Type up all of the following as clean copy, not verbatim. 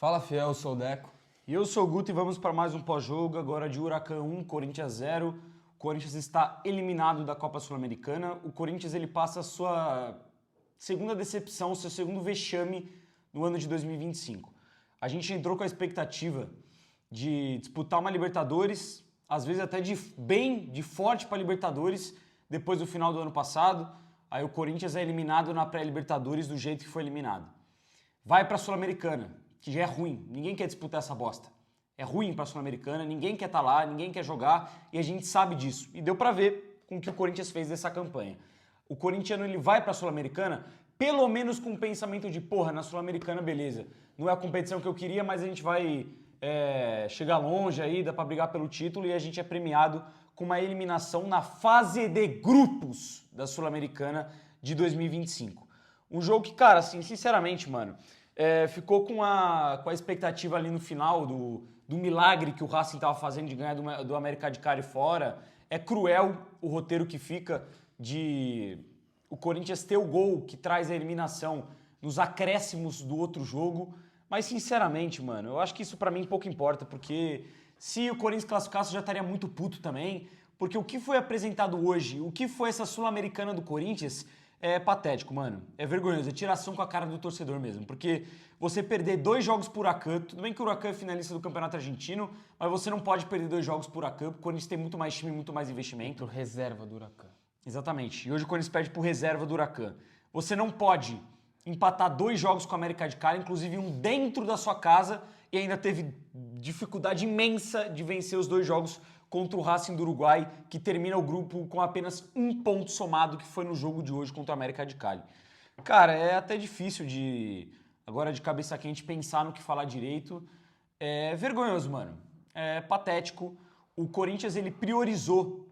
Fala, fiel, eu sou o Deco. E eu sou o Guto e vamos para mais um pós-jogo, agora de Huracan 1, Corinthians 0. O Corinthians está eliminado da Copa Sul-Americana. O Corinthians ele passa a sua segunda decepção, seu segundo vexame no ano de 2025. A gente entrou com a expectativa de disputar uma Libertadores, às vezes até de forte para Libertadores, depois do final do ano passado. Aí o Corinthians é eliminado na pré-Libertadores do jeito que foi eliminado. Vai para a Sul-Americana, que já é ruim, ninguém quer disputar essa bosta. É ruim para a Sul-Americana, ninguém quer estar lá, ninguém quer jogar e a gente sabe disso. E deu para ver com o que o Corinthians fez dessa campanha. O corintiano ele vai para a Sul-Americana pelo menos com o pensamento de, porra, na Sul-Americana beleza, não é a competição que eu queria, mas a gente vai chegar longe aí, dá para brigar pelo título e a gente é premiado com uma eliminação na fase de grupos da Sul-Americana de 2025. Um jogo que, cara, assim, sinceramente, mano, ficou com a expectativa ali no final do milagre que o Racing estava fazendo de ganhar do América de Cali fora. É cruel o roteiro que fica de o Corinthians ter o gol que traz a eliminação nos acréscimos do outro jogo. Mas, sinceramente, mano, eu acho que isso pra mim pouco importa, porque se o Corinthians classificasse eu já estaria muito puto também, porque o que foi apresentado hoje, o que foi essa Sul-Americana do Corinthians, é patético, mano. É vergonhoso, é tiração com a cara do torcedor mesmo. Porque você perder 2 jogos por Huracan, tudo bem que o Huracan é finalista do Campeonato Argentino, mas você não pode perder 2 jogos por Huracan, porque o Corinthians tem muito mais time, muito mais investimento. Pro reserva do Huracan. Exatamente. E hoje o Corinthians perde pro reserva do Huracan. Você não pode empatar 2 jogos com a América de Cali, inclusive um dentro da sua casa, e ainda teve dificuldade imensa de vencer os 2 jogos contra o Racing do Uruguai, que termina o grupo com apenas 1 ponto somado, que foi no jogo de hoje contra o América de Cali. Cara, é até difícil agora de cabeça quente, pensar no que falar direito. É vergonhoso, mano. É patético. O Corinthians, ele priorizou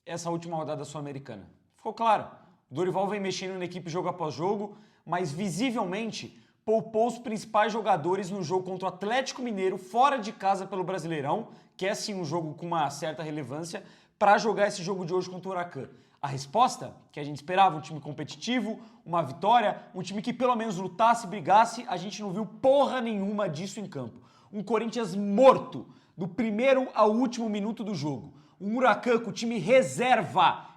essa última rodada da Sul-Americana. Ficou claro. O Dorival vem mexendo na equipe jogo após jogo, mas visivelmente poupou os principais jogadores no jogo contra o Atlético Mineiro, fora de casa pelo Brasileirão, que é sim um jogo com uma certa relevância, para jogar esse jogo de hoje contra o Huracan. A resposta que a gente esperava, um time competitivo, uma vitória, um time que pelo menos lutasse, brigasse, a gente não viu porra nenhuma disso em campo. Um Corinthians morto, do primeiro ao último minuto do jogo. Um Huracan com o time reserva.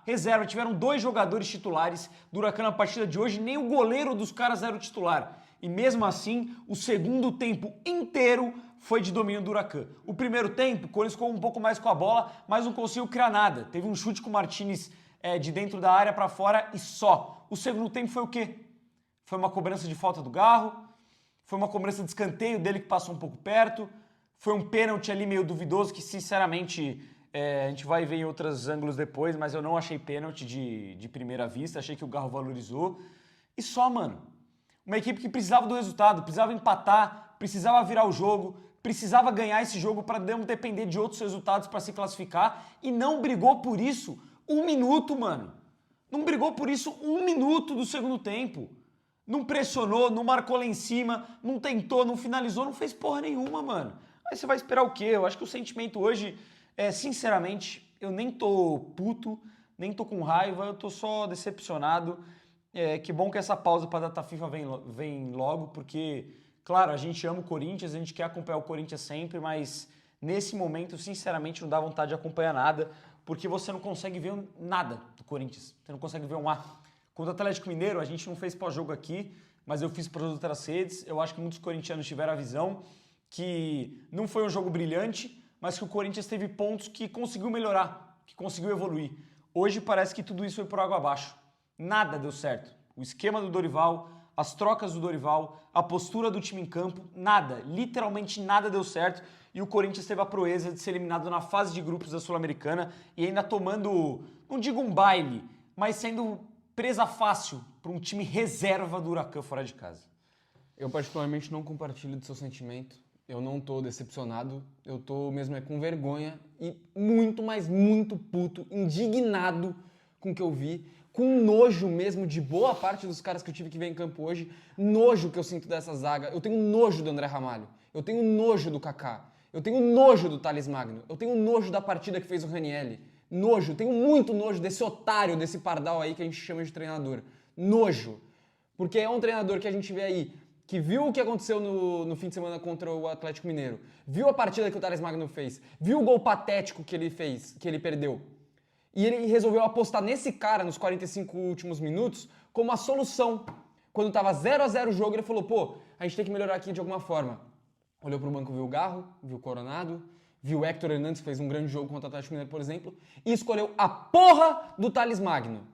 Tiveram 2 jogadores titulares do Huracan na partida de hoje, nem o goleiro dos caras era o titular. E mesmo assim, o segundo tempo inteiro foi de domínio do Huracan. O primeiro tempo, o Corinthians ficou um pouco mais com a bola, mas não conseguiu criar nada. Teve um chute com o Martínez de dentro da área para fora e só. O segundo tempo foi o quê? Foi uma cobrança de falta do Garro, foi uma cobrança de escanteio dele que passou um pouco perto, foi um pênalti ali meio duvidoso que, sinceramente, a gente vai ver em outros ângulos depois, mas eu não achei pênalti de primeira vista, achei que o Garro valorizou. E só, mano. Uma equipe que precisava do resultado, precisava empatar, precisava virar o jogo, precisava ganhar esse jogo para não depender de outros resultados para se classificar e não brigou por isso 1 minuto, mano. Não brigou por isso 1 minuto do segundo tempo. Não pressionou, não marcou lá em cima, não tentou, não finalizou, não fez porra nenhuma, mano. Aí você vai esperar o quê? Eu acho que o sentimento hoje, sinceramente, eu nem tô puto, nem tô com raiva, eu tô só decepcionado. Que bom que essa pausa para a data FIFA vem logo, porque, claro, a gente ama o Corinthians, a gente quer acompanhar o Corinthians sempre, mas nesse momento, sinceramente, não dá vontade de acompanhar nada, porque você não consegue ver nada do Corinthians, você não consegue ver um A. Contra o Atlético Mineiro, a gente não fez pós-jogo aqui, mas eu fiz para as outras redes, eu acho que muitos corintianos tiveram a visão que não foi um jogo brilhante, mas que o Corinthians teve pontos que conseguiu melhorar, que conseguiu evoluir. Hoje parece que tudo isso foi por água abaixo. Nada deu certo. O esquema do Dorival, as trocas do Dorival, a postura do time em campo, nada, literalmente nada deu certo e o Corinthians teve a proeza de ser eliminado na fase de grupos da Sul-Americana e ainda tomando, não digo um baile, mas sendo presa fácil para um time reserva do Huracan fora de casa. Eu particularmente não compartilho do seu sentimento. Eu não tô decepcionado, eu tô mesmo com vergonha e muito, mas muito puto, indignado com o que eu vi, com nojo mesmo de boa parte dos caras que eu tive que ver em campo hoje, nojo que eu sinto dessa zaga. Eu tenho nojo do André Ramalho, eu tenho nojo do Kaká, eu tenho nojo do Thales Magno, eu tenho nojo da partida que fez o Ranielli, nojo, tenho muito nojo desse otário, desse pardal aí que a gente chama de treinador. Nojo, porque é um treinador que a gente vê aí que viu o que aconteceu no fim de semana contra o Atlético Mineiro, viu a partida que o Thales Magno fez, viu o gol patético que ele fez, que ele perdeu, e ele resolveu apostar nesse cara nos 45 últimos minutos como a solução. Quando estava 0-0 o jogo, ele falou, pô, a gente tem que melhorar aqui de alguma forma. Olhou pro banco, viu o Garro, viu o Coronado, viu o Héctor Hernandes, que fez um grande jogo contra o Atlético Mineiro, por exemplo, e escolheu a porra do Thales Magno,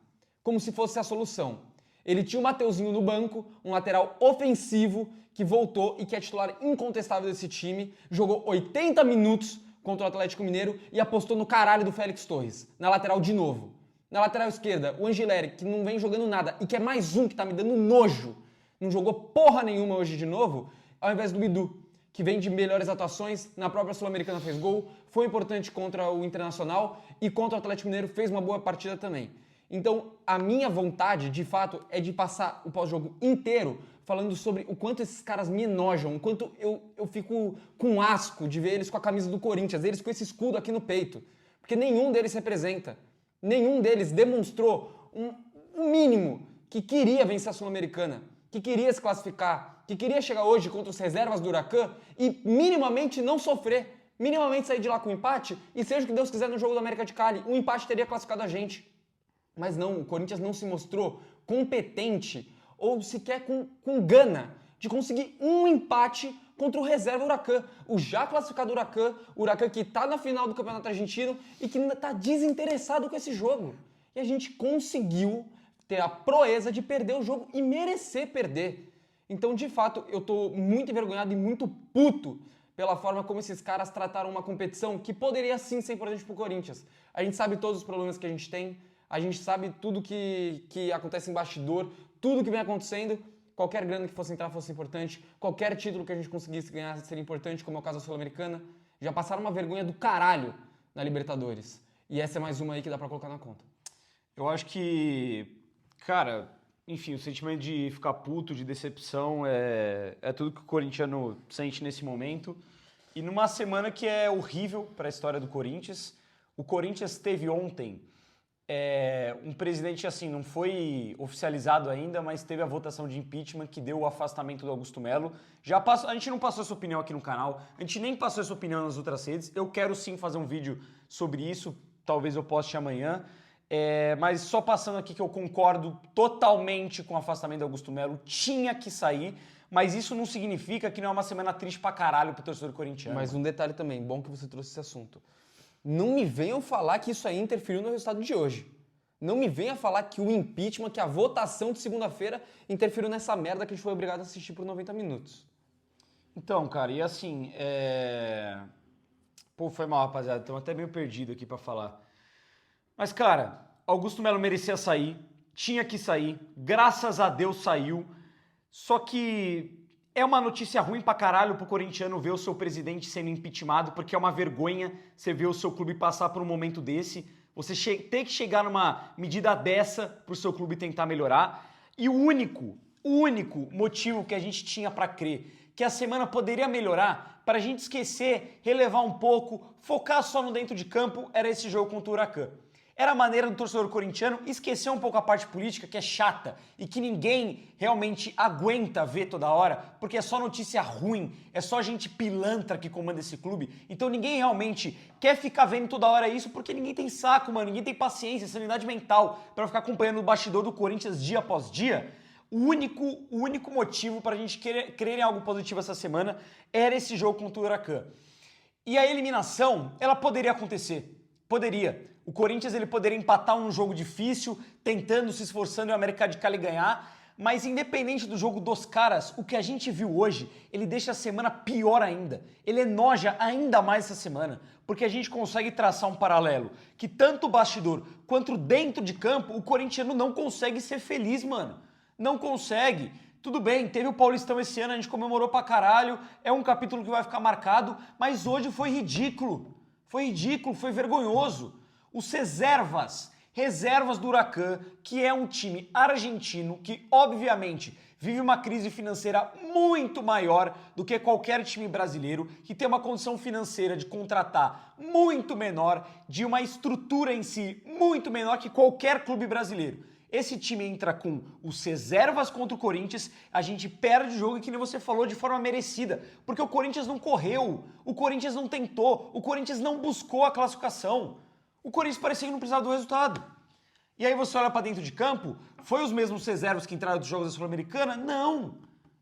como se fosse a solução. Ele tinha o Mateuzinho no banco, um lateral ofensivo que voltou e que é titular incontestável desse time, jogou 80 minutos contra o Atlético Mineiro e apostou no caralho do Félix Torres, na lateral de novo. Na lateral esquerda, o Angileri, que não vem jogando nada e que é mais um que tá me dando nojo, não jogou porra nenhuma hoje de novo, ao invés do Bidu, que vem de melhores atuações, na própria Sul-Americana fez gol, foi importante contra o Internacional e contra o Atlético Mineiro fez uma boa partida também. Então, a minha vontade, de fato, é de passar o pós-jogo inteiro falando sobre o quanto esses caras me enojam, o quanto eu fico com asco de ver eles com a camisa do Corinthians, eles com esse escudo aqui no peito. Porque nenhum deles representa. Nenhum deles demonstrou um mínimo que queria vencer a Sul-Americana, que queria se classificar, que queria chegar hoje contra os reservas do Huracan e minimamente não sofrer, minimamente sair de lá com um empate e seja o que Deus quiser no jogo do América de Cali, um empate teria classificado a gente. Mas não, o Corinthians não se mostrou competente ou sequer com gana de conseguir um empate contra o reserva Huracan. O já classificado Huracan, o Huracan que está na final do Campeonato Argentino e que ainda está desinteressado com esse jogo. E a gente conseguiu ter a proeza de perder o jogo e merecer perder. Então, de fato, eu estou muito envergonhado e muito puto pela forma como esses caras trataram uma competição que poderia sim ser importante para o Corinthians. A gente sabe todos os problemas que a gente tem, a gente sabe tudo que acontece em bastidor, tudo que vem acontecendo. Qualquer grana que fosse entrar fosse importante, qualquer título que a gente conseguisse ganhar seria importante, como é o caso da Sul-Americana. Já passaram uma vergonha do caralho na Libertadores. E essa é mais uma aí que dá pra colocar na conta. Eu acho que, cara, enfim, o sentimento de ficar puto, de decepção, é tudo que o corintiano sente nesse momento. E numa semana que é horrível para a história do Corinthians. O Corinthians teve ontem um presidente, assim, não foi oficializado ainda, mas teve a votação de impeachment que deu o afastamento do Augusto Melo. A gente não passou essa opinião aqui no canal, a gente nem passou essa opinião nas outras redes. Eu quero sim fazer um vídeo sobre isso, talvez eu poste amanhã. Mas só passando aqui que eu concordo totalmente com o afastamento do Augusto Melo, tinha que sair, mas isso não significa que não é uma semana triste pra caralho pro torcedor corintiano. Mas um detalhe também, bom que você trouxe esse assunto. Não me venham falar que isso aí interferiu no resultado de hoje. Não me venha falar que o impeachment, que a votação de segunda-feira interferiu nessa merda que a gente foi obrigado a assistir por 90 minutos. Então, cara, e assim, Pô, foi mal, rapaziada, estamos até meio perdido aqui pra falar. Mas, cara, Augusto Melo merecia sair, tinha que sair, graças a Deus saiu, só que é uma notícia ruim pra caralho pro corintiano ver o seu presidente sendo impeachmentado, porque é uma vergonha você ver o seu clube passar por um momento desse, você ter que chegar numa medida dessa pro seu clube tentar melhorar. E o único motivo que a gente tinha pra crer que a semana poderia melhorar, para a gente esquecer, relevar um pouco, focar só no dentro de campo, era esse jogo contra o Huracan. Era a maneira do torcedor corintiano esquecer um pouco a parte política, que é chata e que ninguém realmente aguenta ver toda hora, porque é só notícia ruim, é só gente pilantra que comanda esse clube. Então ninguém realmente quer ficar vendo toda hora isso, porque ninguém tem saco, mano, ninguém tem paciência, sanidade mental para ficar acompanhando o bastidor do Corinthians dia após dia. O único motivo para a gente crer em algo positivo essa semana era esse jogo contra o Huracan. E a eliminação, ela poderia acontecer. Poderia. O Corinthians ele poderia empatar um jogo difícil, tentando, se esforçando e o América de Cali ganhar, mas independente do jogo dos caras, o que a gente viu hoje, ele deixa a semana pior ainda. Ele enoja ainda mais essa semana, porque a gente consegue traçar um paralelo, que tanto o bastidor quanto dentro de campo, o corintiano não consegue ser feliz, mano. Não consegue. Tudo bem, teve o Paulistão esse ano, a gente comemorou pra caralho, é um capítulo que vai ficar marcado, mas hoje foi ridículo. Foi ridículo, foi vergonhoso. Os reservas do Huracan, que é um time argentino que, obviamente, vive uma crise financeira muito maior do que qualquer time brasileiro, que tem uma condição financeira de contratar muito menor, de uma estrutura em si muito menor que qualquer clube brasileiro. Esse time entra com os reservas contra o Corinthians, a gente perde o jogo e, que nem você falou, de forma merecida. Porque o Corinthians não correu, o Corinthians não tentou, o Corinthians não buscou a classificação. O Corinthians parecia que não precisava do resultado. E aí você olha pra dentro de campo, foi os mesmos reservas que entraram dos jogos da Sul-Americana? Não!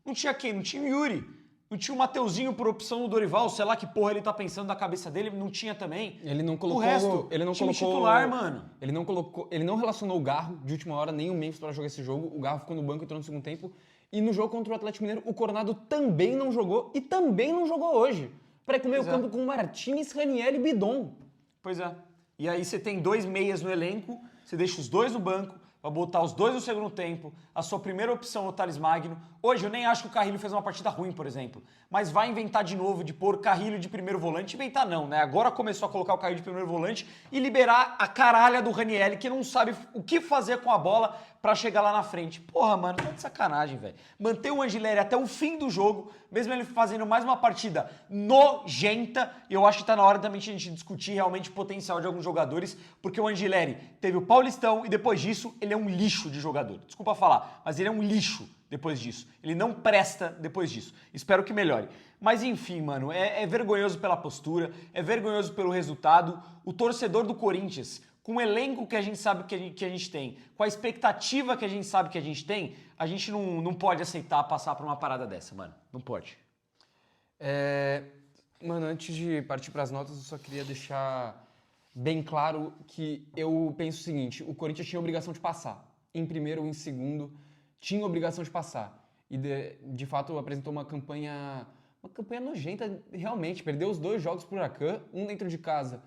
Não tinha quem? Não tinha o Yuri. Não tinha o Mateuzinho por opção do Dorival, sei lá que porra ele tá pensando da cabeça dele, não tinha também. Ele não colocou, o resto, ele não time colocou titular, mano. Ele não relacionou o Garro de última hora, nem o Memphis para jogar esse jogo. O Garro ficou no banco e entrou no segundo tempo. E no jogo contra o Atlético Mineiro, o Coronado também não jogou e também não jogou hoje. Para ir com o meio campo com Martínez, Raniel e Bidon. Pois é. E aí você tem 2 meias no elenco, você deixa os 2 no banco, vai botar os 2 no segundo tempo, a sua primeira opção é o Thales Magno. Hoje eu nem acho que o Carrilho fez uma partida ruim, por exemplo, mas vai inventar de novo de pôr Carrilho de primeiro volante. Inventar não, né? Agora começou a colocar o Carrilho de primeiro volante e liberar a caralha do Raniel, que não sabe o que fazer com a bola pra chegar lá na frente. Porra, mano, tá de sacanagem, velho. Manter o Angileri até o fim do jogo, mesmo ele fazendo mais uma partida nojenta, eu acho que tá na hora também de a gente discutir realmente o potencial de alguns jogadores, porque o Angileri teve o Paulistão e depois disso ele é um lixo de jogador. Desculpa falar, mas ele é um lixo depois disso. Ele não presta depois disso. Espero que melhore. Mas enfim, mano, é vergonhoso pela postura, é vergonhoso pelo resultado. O torcedor do Corinthians, com o elenco que a gente sabe que a gente tem, com a expectativa que a gente sabe que a gente tem, a gente não pode aceitar passar por uma parada dessa, mano. Não pode. Mano, antes de partir para as notas, eu só queria deixar bem claro que eu penso o seguinte: o Corinthians tinha a obrigação de passar. Em primeiro ou em segundo, tinha a obrigação de passar. E de fato apresentou uma campanha nojenta, realmente. Perdeu os 2 jogos pro Huracan, um dentro de casa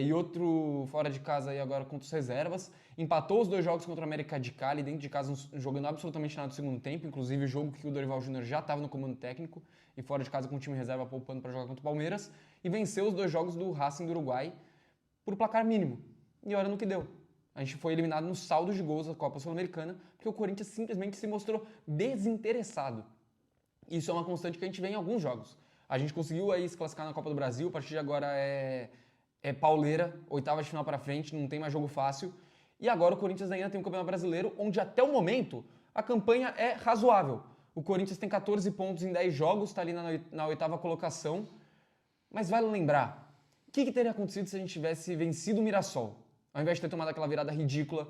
e outro fora de casa e agora contra os reservas. Empatou os 2 jogos contra o América de Cali, dentro de casa jogando absolutamente nada no segundo tempo, inclusive o jogo que o Dorival Júnior já estava no comando técnico e fora de casa com o time reserva poupando para jogar contra o Palmeiras. E venceu os 2 jogos do Racing do Uruguai por placar mínimo. E olha no que deu. A gente foi eliminado no saldo de gols da Copa Sul-Americana porque o Corinthians simplesmente se mostrou desinteressado. Isso é uma constante que a gente vê em alguns jogos. A gente conseguiu aí se classificar na Copa do Brasil, a partir de agora é pauleira, 8ª de final para frente, não tem mais jogo fácil. E agora o Corinthians ainda tem um Campeonato Brasileiro, onde até o momento a campanha é razoável. O Corinthians tem 14 pontos em 10 jogos, está ali na 8ª colocação. Mas vale lembrar, o que teria acontecido se a gente tivesse vencido o Mirassol? Ao invés de ter tomado aquela virada ridícula,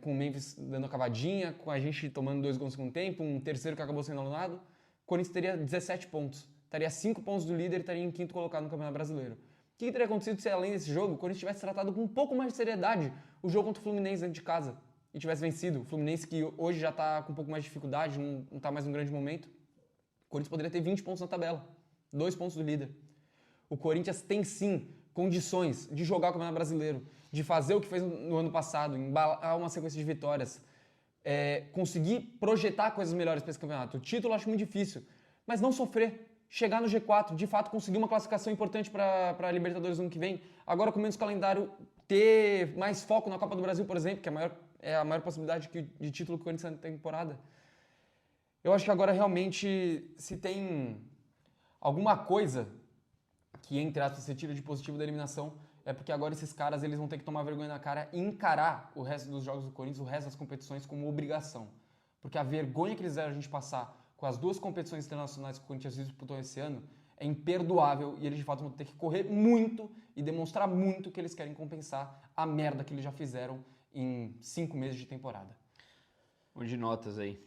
com o Memphis dando a cavadinha, com a gente tomando 2 gols no segundo tempo, um terceiro que acabou sendo anulado, o Corinthians teria 17 pontos. Estaria 5 pontos do líder e estaria em 5º colocado no Campeonato Brasileiro. O que teria acontecido se, além desse jogo, o Corinthians tivesse tratado com um pouco mais de seriedade o jogo contra o Fluminense dentro de casa e tivesse vencido? O Fluminense, que hoje já está com um pouco mais de dificuldade, não está mais num grande momento, o Corinthians poderia ter 20 pontos na tabela, 2 pontos do líder. O Corinthians tem sim condições de jogar o Campeonato Brasileiro, de fazer o que fez no ano passado, embalar uma sequência de vitórias, conseguir projetar coisas melhores para esse campeonato. O título eu acho muito difícil, mas não sofrer. Chegar no G4, de fato conseguir uma classificação importante para a Libertadores no ano que vem. Agora com menos calendário, ter mais foco na Copa do Brasil, por exemplo, que é a maior possibilidade de título que o Corinthians tem na temporada. Eu acho que agora realmente, se tem alguma coisa que, entre aspas, se tira de positivo da eliminação, é porque agora esses caras eles vão ter que tomar vergonha na cara e encarar o resto dos jogos do Corinthians, o resto das competições como obrigação. Porque a vergonha que eles fizeram a gente passar com as 2 competições internacionais que o Corinthians disputou esse ano é imperdoável e eles de fato vão ter que correr muito e demonstrar muito que eles querem compensar a merda que eles já fizeram em 5 meses de temporada. Vamos de notas aí.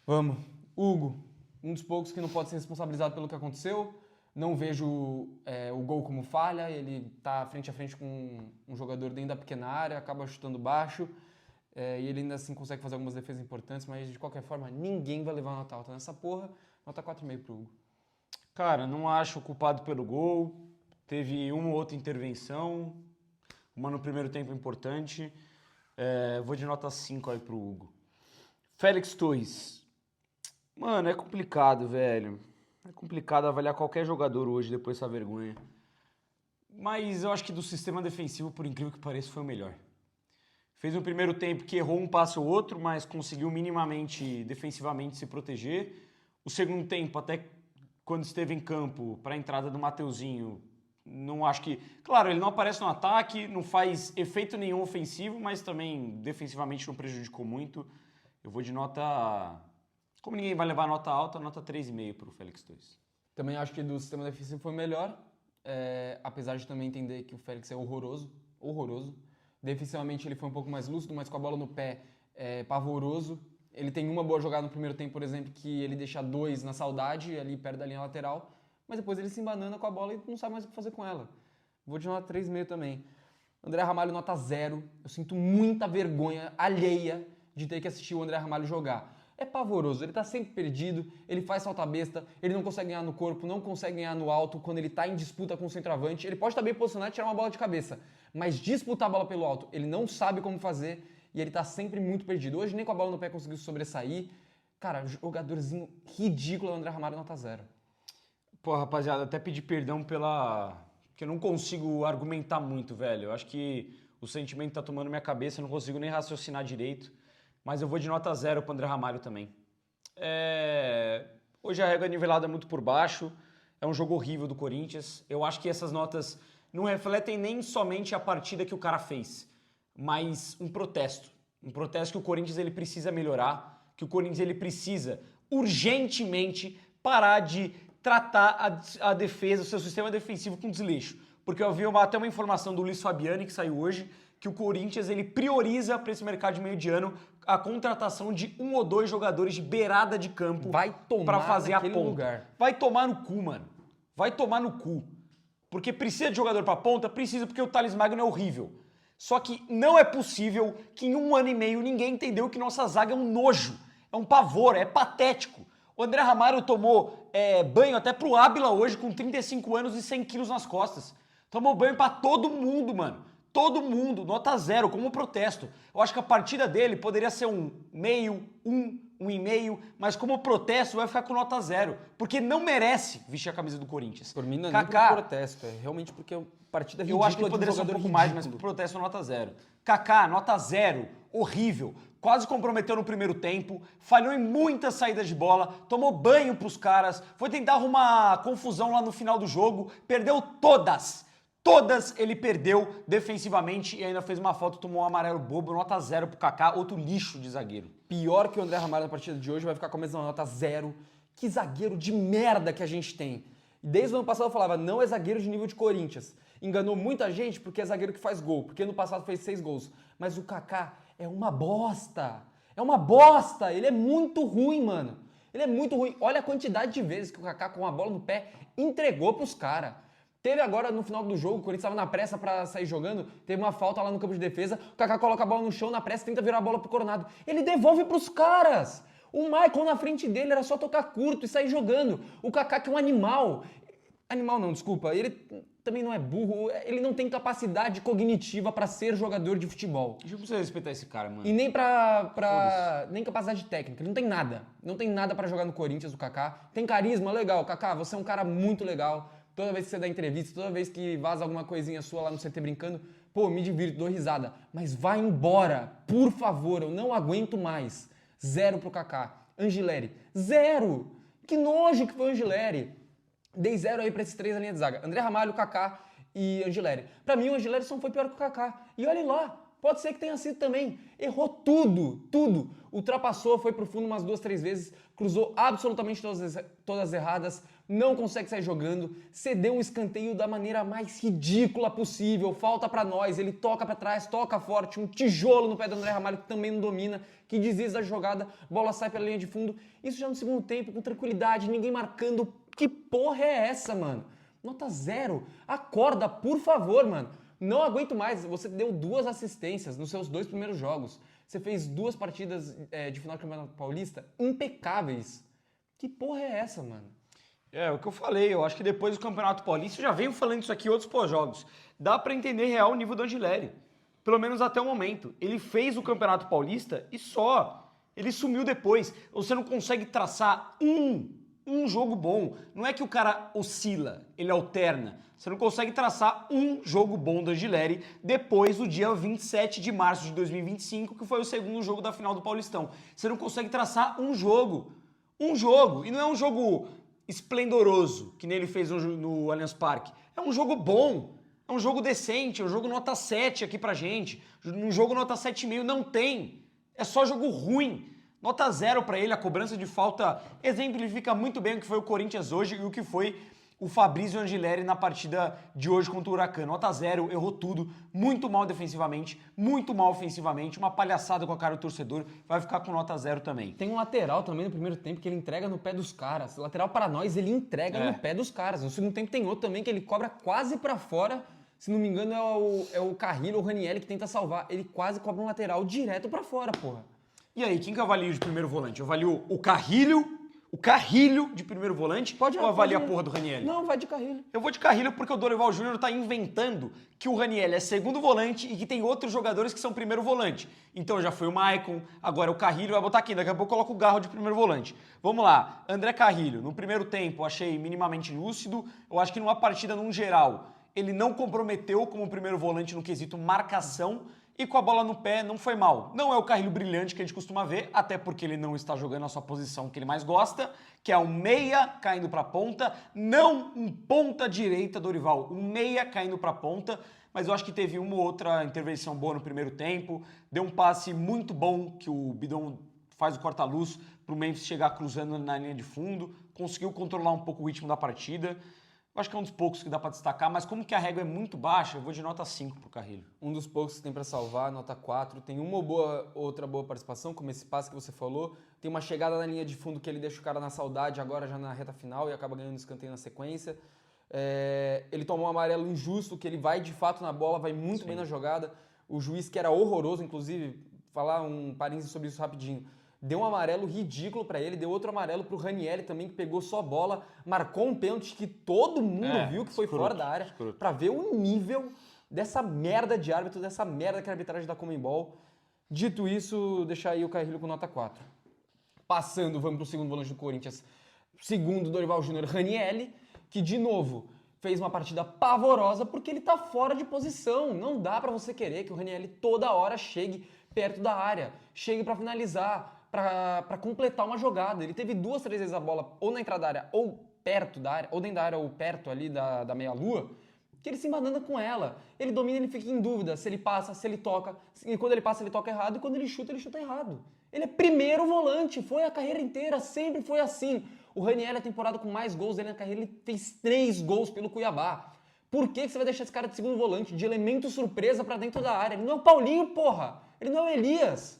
Vamos. Hugo, um dos poucos que não pode ser responsabilizado pelo que aconteceu. Não vejo o gol como falha, ele está frente a frente com um jogador dentro da pequena área, acaba chutando baixo, e ele ainda assim consegue fazer algumas defesas importantes, mas de qualquer forma ninguém vai levar uma nota alta nessa porra. Nota 4,5 pro Hugo. Cara, não acho culpado pelo gol, teve uma ou outra intervenção, uma no primeiro tempo importante, vou de nota 5 aí pro Hugo. Félix Torres, mano, é complicado, velho. É complicado avaliar qualquer jogador hoje depois dessa vergonha. Mas eu acho que do sistema defensivo, por incrível que pareça, foi o melhor. Fez um primeiro tempo que errou um passe ou outro, mas conseguiu minimamente, defensivamente, se proteger. O segundo tempo, até quando esteve em campo, para a entrada do Mateuzinho, Não acho que... Claro, ele não aparece no ataque, não faz efeito nenhum ofensivo, mas também defensivamente não prejudicou muito. Eu vou de nota... Como ninguém vai levar nota alta, nota 3,5 para o Félix 2. Também acho que do sistema defensivo foi melhor, apesar de também entender que o Félix é horroroso. Defensivamente ele foi um pouco mais lúcido, mas com a bola no pé é pavoroso. Ele tem uma boa jogada no primeiro tempo, por exemplo, que ele deixa 2 na saudade, ali perto da linha lateral, mas depois ele se embanana com a bola e não sabe mais o que fazer com ela. Vou de nota 3,5 também. André Ramalho, nota 0. Eu sinto muita vergonha alheia de ter que assistir o André Ramalho jogar. É pavoroso, ele tá sempre perdido, ele faz falta besta, ele não consegue ganhar no corpo, não consegue ganhar no alto quando ele tá em disputa com o centroavante. Ele pode estar bem posicionado e tirar uma bola de cabeça, mas disputar a bola pelo alto, ele não sabe como fazer e ele tá sempre muito perdido. Hoje nem com a bola no pé conseguiu sobressair. Cara, jogadorzinho ridículo, o André Ramalho, nota 0. Pô, rapaziada, até pedir perdão porque eu não consigo argumentar muito, velho. Eu acho que o sentimento tá tomando minha cabeça, eu não consigo nem raciocinar direito. Mas eu vou de nota 0 para o André Ramalho também. Hoje a régua nivelada é muito por baixo, é um jogo horrível do Corinthians. Eu acho que essas notas não refletem nem somente a partida que o cara fez, mas um protesto. Um protesto que o Corinthians ele precisa melhorar, que o Corinthians ele precisa urgentemente parar de tratar a defesa, o seu sistema defensivo com desleixo. Porque eu vi até uma informação do Luiz Fabiani que saiu hoje, que o Corinthians ele prioriza para esse mercado de meio de ano a contratação de 1 ou 2 jogadores de beirada de campo para fazer a ponta. Lugar. Vai tomar no cu, mano. Vai tomar no cu. Porque precisa de jogador para ponta? Precisa, porque o Thales Magno é horrível. Só que não é possível que em 1 ano e meio ninguém entendeu que nossa zaga é um nojo, é um pavor, é patético. O André Ramalho tomou banho até pro Ábila hoje com 35 anos e 100 quilos nas costas. Tomou banho para todo mundo, mano. Todo mundo, nota 0, como protesto. Eu acho que a partida dele poderia ser um meio, 1,5, mas como protesto vai ficar com nota 0, porque não merece vestir a camisa do Corinthians. Por mim não é Kaká, nem por protesto, é realmente porque a partida é ridícula. eu acho que poderia ser um pouco mais, mas por protesto nota 0. Kaká, nota 0, horrível. Quase comprometeu no primeiro tempo, falhou em muitas saídas de bola, tomou banho pros caras, foi tentar arrumar confusão lá no final do jogo, perdeu todas. Todas ele perdeu defensivamente e ainda fez uma falta, tomou um amarelo bobo, nota 0 pro Kaká, outro lixo de zagueiro. Pior que o André Ramalho na partida de hoje, vai ficar com a mesma nota 0. Que zagueiro de merda que a gente tem. Desde o ano passado eu falava, não é zagueiro de nível de Corinthians. Enganou muita gente porque é zagueiro que faz gol, porque no passado fez 6 gols. Mas o Kaká é uma bosta. É uma bosta. Ele é muito ruim, mano. Ele é muito ruim. Olha a quantidade de vezes que o Kaká com a bola no pé entregou pros caras. Teve agora no final do jogo, o Corinthians estava na pressa para sair jogando, teve uma falta lá no campo de defesa, o Kaká coloca a bola no chão na pressa, tenta virar a bola pro Coronado. Ele devolve pros caras. O Michael na frente dele era só tocar curto e sair jogando. O Kaká que é um animal. Animal não, desculpa. Ele também não é burro, ele não tem capacidade cognitiva para ser jogador de futebol. Deixa eu precisar respeitar esse cara, mano. E nem nem capacidade técnica, ele não tem nada. Não tem nada para jogar no Corinthians, o Kaká. Tem carisma, legal. Kaká, você é um cara muito legal. Toda vez que você dá entrevista, toda vez que vaza alguma coisinha sua lá no CT brincando, pô, me divirto, dou risada. Mas vai embora, por favor, eu não aguento mais. 0 pro Kaká. Angileri, 0! Que nojo que foi o Angileri. Dei 0 aí pra esses 3 na linha de zaga. André Ramalho, Kaká e Angileri. Pra mim o Angileri só foi pior que o Kaká. E olha lá, pode ser que tenha sido também. Errou tudo. Ultrapassou, foi pro fundo umas 2, 3 vezes, cruzou absolutamente todas erradas, não consegue sair jogando, cedeu um escanteio da maneira mais ridícula possível, falta pra nós, ele toca pra trás, toca forte, um tijolo no pé do André Ramalho que também não domina, que desvia da jogada, bola sai pela linha de fundo, isso já no segundo tempo, com tranquilidade, ninguém marcando. Que porra é essa, mano? Nota 0, acorda, por favor, mano. Não aguento mais, você deu 2 assistências nos seus 2 primeiros jogos. Você fez 2 partidas de final do Campeonato Paulista impecáveis. Que porra é essa, mano? É o que eu falei, eu acho que depois do Campeonato Paulista, eu já venho falando isso aqui em outros pós-jogos, dá pra entender real o nível do Angileri. Pelo menos até o momento. Ele fez o Campeonato Paulista e só. Ele sumiu depois. Você não consegue traçar um jogo bom. Não é que o cara oscila, ele alterna. Você não consegue traçar um jogo bom do Angileri depois do dia 27 de março de 2025, que foi o segundo jogo da final do Paulistão. Você não consegue traçar um jogo. Um jogo. E não é um jogo esplendoroso, que nem ele fez no Allianz Parque. É um jogo bom, é um jogo decente, é um jogo nota 7 aqui pra gente. Um jogo nota 7,5 não tem. É só jogo ruim. Nota 0 pra ele, a cobrança de falta exemplifica muito bem o que foi o Corinthians hoje e o que foi o Fabrício Angileri na partida de hoje contra o Huracan. Nota 0, errou tudo, muito mal defensivamente, muito mal ofensivamente, uma palhaçada com a cara do torcedor, vai ficar com nota 0 também. Tem um lateral também no primeiro tempo que ele entrega no pé dos caras. O lateral para nós, ele entrega no pé dos caras. No segundo tempo tem outro também que ele cobra quase pra fora. Se não me engano é o Carrilho ou o Ranieri que tenta salvar. Ele quase cobra um lateral direto pra fora, porra. E aí, quem que eu avalio de primeiro volante? Eu avalio o Carrilho de primeiro volante ou avalia a porra do Ranieri? Não, vai de Carrilho. Eu vou de Carrilho porque o Dorival Júnior tá inventando que o Ranieri é segundo volante e que tem outros jogadores que são primeiro volante. Então já foi o Maicon, agora o Carrilho, vai botar aqui, daqui a pouco coloca o Garro de primeiro volante. Vamos lá, André Carrilho, no primeiro tempo eu achei minimamente lúcido, eu acho que numa partida num geral ele não comprometeu como primeiro volante no quesito marcação, e com a bola no pé não foi mal. Não é o Carrilho brilhante que a gente costuma ver, até porque ele não está jogando a sua posição que ele mais gosta, que é um meia caindo para a ponta, não um ponta direita, Dorival, um meia caindo para a ponta, mas eu acho que teve uma ou outra intervenção boa no primeiro tempo, deu um passe muito bom que o Bidon faz o corta-luz para o Memphis chegar cruzando na linha de fundo, conseguiu controlar um pouco o ritmo da partida. Eu acho que é um dos poucos que dá para destacar, mas como que a régua é muito baixa, eu vou de nota 5 pro Carrilho. Um dos poucos que tem para salvar, nota 4. Tem outra boa participação, como esse passe que você falou. Tem uma chegada na linha de fundo que ele deixa o cara na saudade agora já na reta final e acaba ganhando escanteio na sequência. Ele tomou um amarelo injusto, que ele vai de fato na bola, vai muito bem na jogada. O juiz, que era horroroso, inclusive, falar um parênteses sobre isso rapidinho. Deu um amarelo ridículo pra ele, deu outro amarelo pro Ranieri também, que pegou só bola, marcou um pênalti que todo mundo viu que foi fora da área, pra ver o nível dessa merda de árbitro, dessa merda que é a arbitragem da Conmebol. Dito isso, deixar aí o Carrilho com nota 4. Passando, vamos pro segundo volante do Corinthians, segundo Dorival Júnior, Ranieri, que de novo fez uma partida pavorosa porque ele tá fora de posição. Não dá pra você querer que o Ranieri toda hora chegue perto da área, chegue pra finalizar, para completar uma jogada. Ele teve 2, 3 vezes a bola ou na entrada da área, ou perto da área, ou dentro da área, ou perto ali da meia-lua, que ele se embanana com ela. Ele domina, ele fica em dúvida se ele passa, se ele toca. E quando ele passa, ele toca errado. E quando ele chuta errado. Ele é primeiro volante, foi a carreira inteira, sempre foi assim. O Ranieri, a temporada com mais gols dele na carreira, ele fez 3 gols pelo Cuiabá. Por que você vai deixar esse cara de segundo volante, de elemento surpresa pra dentro da área? Ele não é o Paulinho, porra! Ele não é o Elias!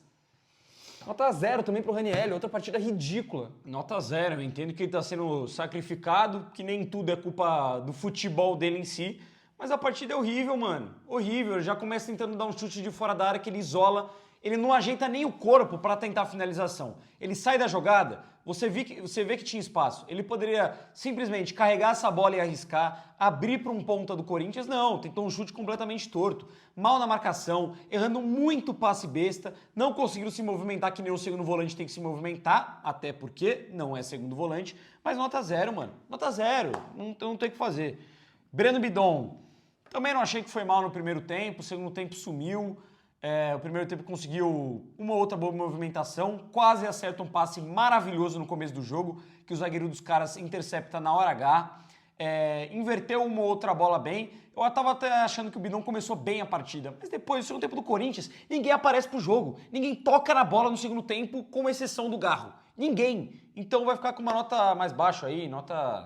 Nota 0 também pro Ranieri, outra partida ridícula. Nota 0, eu entendo que ele tá sendo sacrificado, que nem tudo é culpa do futebol dele em si, mas a partida é horrível, mano. Horrível, ele já começa tentando dar um chute de fora da área que ele isola, ele não ajeita nem o corpo para tentar a finalização. Ele sai da jogada, você vê que tinha espaço. Ele poderia simplesmente carregar essa bola e arriscar, abrir para um ponta do Corinthians. Não, tentou um chute completamente torto. Mal na marcação, errando muito passe besta, não conseguiram se movimentar que nem o segundo volante tem que se movimentar, até porque não é segundo volante, mas nota 0, mano. Nota 0, não tem o que fazer. Breno Bidon, também não achei que foi mal no primeiro tempo, o segundo tempo sumiu. O primeiro tempo conseguiu uma outra boa movimentação, quase acerta um passe maravilhoso no começo do jogo, que o zagueiro dos caras intercepta na hora H. Inverteu uma outra bola bem. Eu estava até achando que o Bidon começou bem a partida, mas depois, no segundo tempo do Corinthians, ninguém aparece pro jogo. Ninguém toca na bola no segundo tempo, com exceção do Garro. Ninguém. Então vai ficar com uma nota mais baixa aí, nota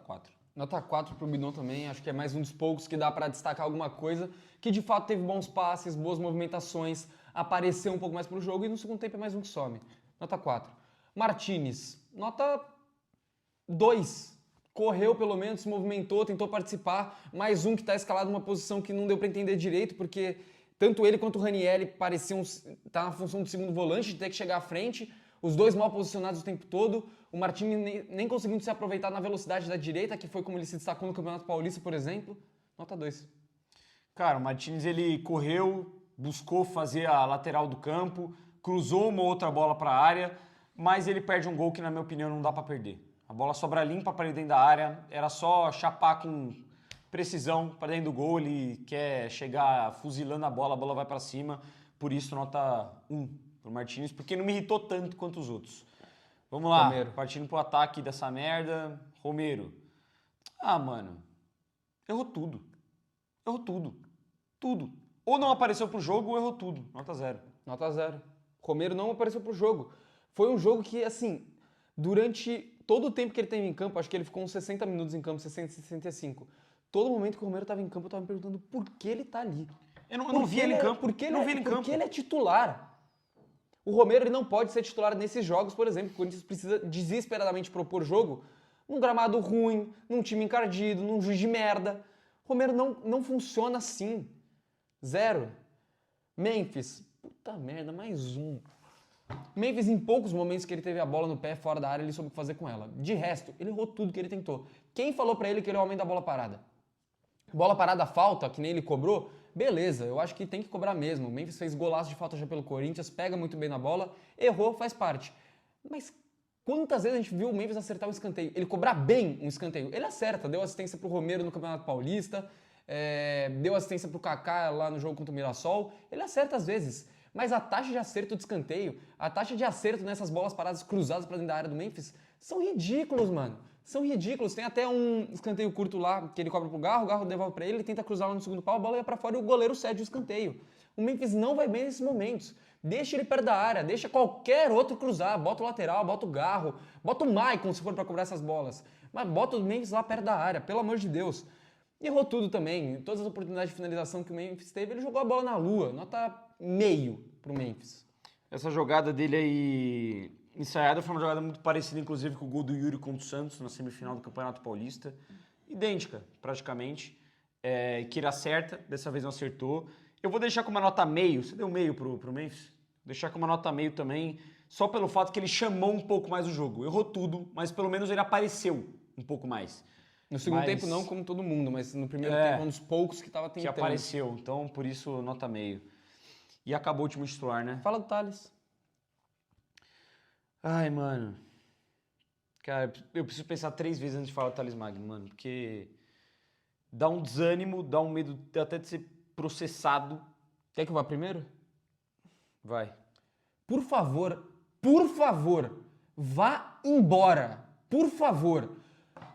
4. Nota 4 pro Bidon também, acho que é mais um dos poucos que dá para destacar alguma coisa, que de fato teve bons passes, boas movimentações, apareceu um pouco mais pro jogo e no segundo tempo é mais um que some. Nota 4. Martínez, nota 2. Correu pelo menos, se movimentou, tentou participar, mais um que está escalado numa posição que não deu para entender direito, porque tanto ele quanto o Ranieri pareciam estar na função do segundo volante, de ter que chegar à frente, os dois mal posicionados o tempo todo, o Martínez nem conseguindo se aproveitar na velocidade da direita, que foi como ele se destacou no Campeonato Paulista, por exemplo. Nota 2. Cara, o Martínez ele correu, buscou fazer a lateral do campo, cruzou uma outra bola para a área, mas ele perde um gol que, na minha opinião, não dá para perder. A bola sobra limpa para ele dentro da área, era só chapar com precisão para dentro do gol, ele quer chegar fuzilando a bola vai para cima, por isso nota 1 pro Martínez, porque não me irritou tanto quanto os outros. Vamos lá, partindo pro ataque dessa merda, Romero. Ah, mano, errou tudo. Errou tudo. Tudo. Ou não apareceu pro jogo ou errou tudo. Nota 0. Nota 0. Romero não apareceu pro jogo. Foi um jogo que, assim, durante todo o tempo que ele teve em campo, acho que ele ficou uns 60 minutos em campo, 60, 65. Todo momento que o Romero estava em campo, eu estava me perguntando por que ele tá ali. Eu não vi ele em campo. Por que ele, não vi ele em campo. Porque ele é titular. O Romero ele não pode ser titular nesses jogos, por exemplo. O Corinthians precisa desesperadamente propor jogo num gramado ruim, num time encardido, num juiz de merda. O Romero não funciona assim. 0. Memphis. Puta merda, mais um. Memphis, em poucos momentos que ele teve a bola no pé, fora da área, ele soube o que fazer com ela. De resto, ele errou tudo que ele tentou. Quem falou pra ele que ele é o homem da bola parada? Bola parada, falta, que nem ele cobrou, beleza, eu acho que tem que cobrar mesmo. O Memphis fez golaço de falta já pelo Corinthians, pega muito bem na bola, errou, faz parte. Mas quantas vezes a gente viu o Memphis acertar um escanteio? Ele cobrar bem um escanteio. Ele acerta, deu assistência pro Romero no Campeonato Paulista, deu assistência pro Kaká lá no jogo contra o Mirassol. Ele acerta às vezes. Mas a taxa de acerto de escanteio, a taxa de acerto nessas bolas paradas cruzadas pra dentro da área do Memphis, são ridículos, mano. São ridículos. Tem até um escanteio curto lá que ele cobra pro Garro, o Garro devolve pra ele, ele tenta cruzar lá no segundo pau, a bola ia pra fora e o goleiro cede o escanteio. O Memphis não vai bem nesses momentos. Deixa ele perto da área, deixa qualquer outro cruzar, bota o lateral, bota o Garro, bota o Maicon se for pra cobrar essas bolas. Mas bota o Memphis lá perto da área, pelo amor de Deus. E errou tudo também. Todas as oportunidades de finalização que o Memphis teve, ele jogou a bola na lua. Nota meio pro Memphis. Essa jogada dele aí ensaiada foi uma jogada muito parecida, inclusive, com o gol do Yuri contra o Santos na semifinal do Campeonato Paulista. Idêntica, praticamente. Que ele acerta, dessa vez não acertou. Eu vou deixar com uma nota meio. Você deu meio pro Memphis? Vou deixar com uma nota meio também, só pelo fato que ele chamou um pouco mais o jogo. Errou tudo, mas pelo menos ele apareceu um pouco mais. No segundo tempo não como todo mundo, mas no primeiro tempo um dos poucos que estava tentando. Que apareceu, então por isso nota meio. E acabou o time titular, né? Fala do Thales. Ai, mano. Cara, eu preciso pensar 3 vezes antes de falar do Thales Magno, mano, porque dá um desânimo, dá um medo até de ser processado. Quer que eu vá primeiro? Vai. Por favor, vá embora. Por favor.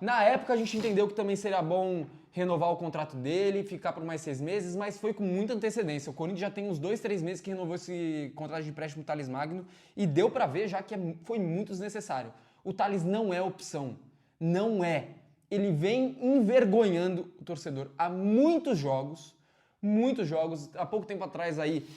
Na época a gente entendeu que também seria bom renovar o contrato dele, ficar por mais 6 meses, mas foi com muita antecedência. O Corinthians já tem uns 2, 3 meses que renovou esse contrato de empréstimo do Thales Magno e deu pra ver já que foi muito desnecessário. O Thales não é opção. Não é. Ele vem envergonhando o torcedor há muitos jogos. Muitos jogos. Há pouco tempo atrás aí,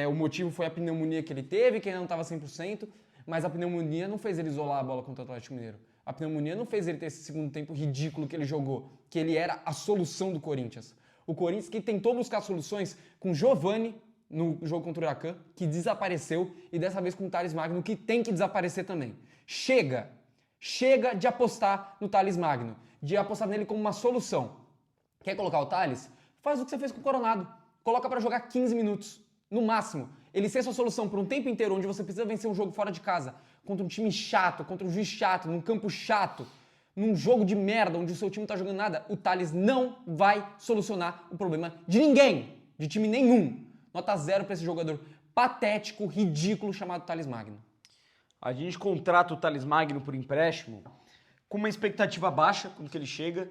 o motivo foi a pneumonia que ele teve, que ele não estava 100%, mas a pneumonia não fez ele isolar a bola contra o Atlético Mineiro. A pneumonia não fez ele ter esse segundo tempo ridículo que ele jogou, que ele era a solução do Corinthians. O Corinthians que tentou buscar soluções com Giovani no jogo contra o Huracan, que desapareceu, e dessa vez com o Thales Magno, que tem que desaparecer também. Chega! Chega de apostar no Thales Magno, de apostar nele como uma solução. Quer colocar o Thales? Faz o que você fez com o Coronado. Coloca pra jogar 15 minutos, no máximo. Ele ser sua solução por um tempo inteiro, onde você precisa vencer um jogo fora de casa, contra um time chato, contra um juiz chato, num campo chato, num jogo de merda, onde o seu time não tá jogando nada, o Thales não vai solucionar o problema de ninguém, de time nenhum. Nota 0 pra esse jogador patético, ridículo, chamado Thales Magno. A gente contrata o Thales Magno por empréstimo com uma expectativa baixa quando que ele chega.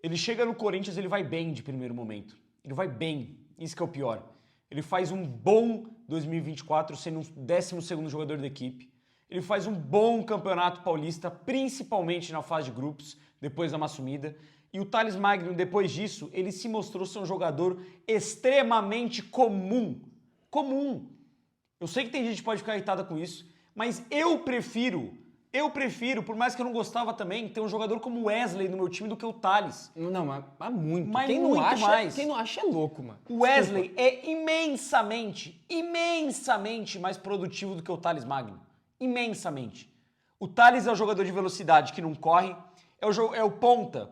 Ele chega no Corinthians, ele vai bem de primeiro momento. Ele vai bem, isso que é o pior. Ele faz um bom 2024, sendo o 12º jogador da equipe. Ele faz um bom campeonato paulista, principalmente na fase de grupos, depois da uma sumida. E o Thales Magno, depois disso, ele se mostrou ser um jogador extremamente comum. Comum. Eu sei que tem gente que pode ficar irritada com isso, mas eu prefiro, por mais que eu não gostava também, ter um jogador como o Wesley no meu time do que o Thales. Não, mas muito. Mas Quem muito não acha, mais. Quem não acha é louco, mano. O Wesley é imensamente mais produtivo do que o Thales Magno. Imensamente. O Thales é o jogador de velocidade que não corre, é o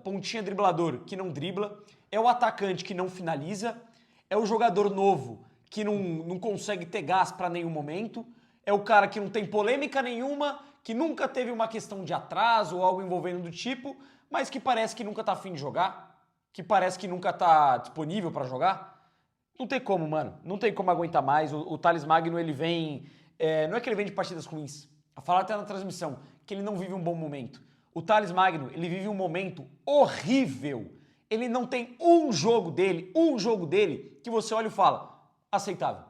pontinha driblador que não dribla, é o atacante que não finaliza, é o jogador novo que não consegue ter gás para nenhum momento, é o cara que não tem polêmica nenhuma, que nunca teve uma questão de atraso ou algo envolvendo do tipo, mas que parece que nunca tá afim de jogar, que parece que nunca tá disponível para jogar. Não tem como, mano. Não tem como aguentar mais. O Thales Magno, ele vem... não é que ele vem de partidas ruins. A falar até na transmissão que ele não vive um bom momento. O Thales Magno, ele vive um momento horrível. Ele não tem um jogo dele, que você olha e fala, aceitável.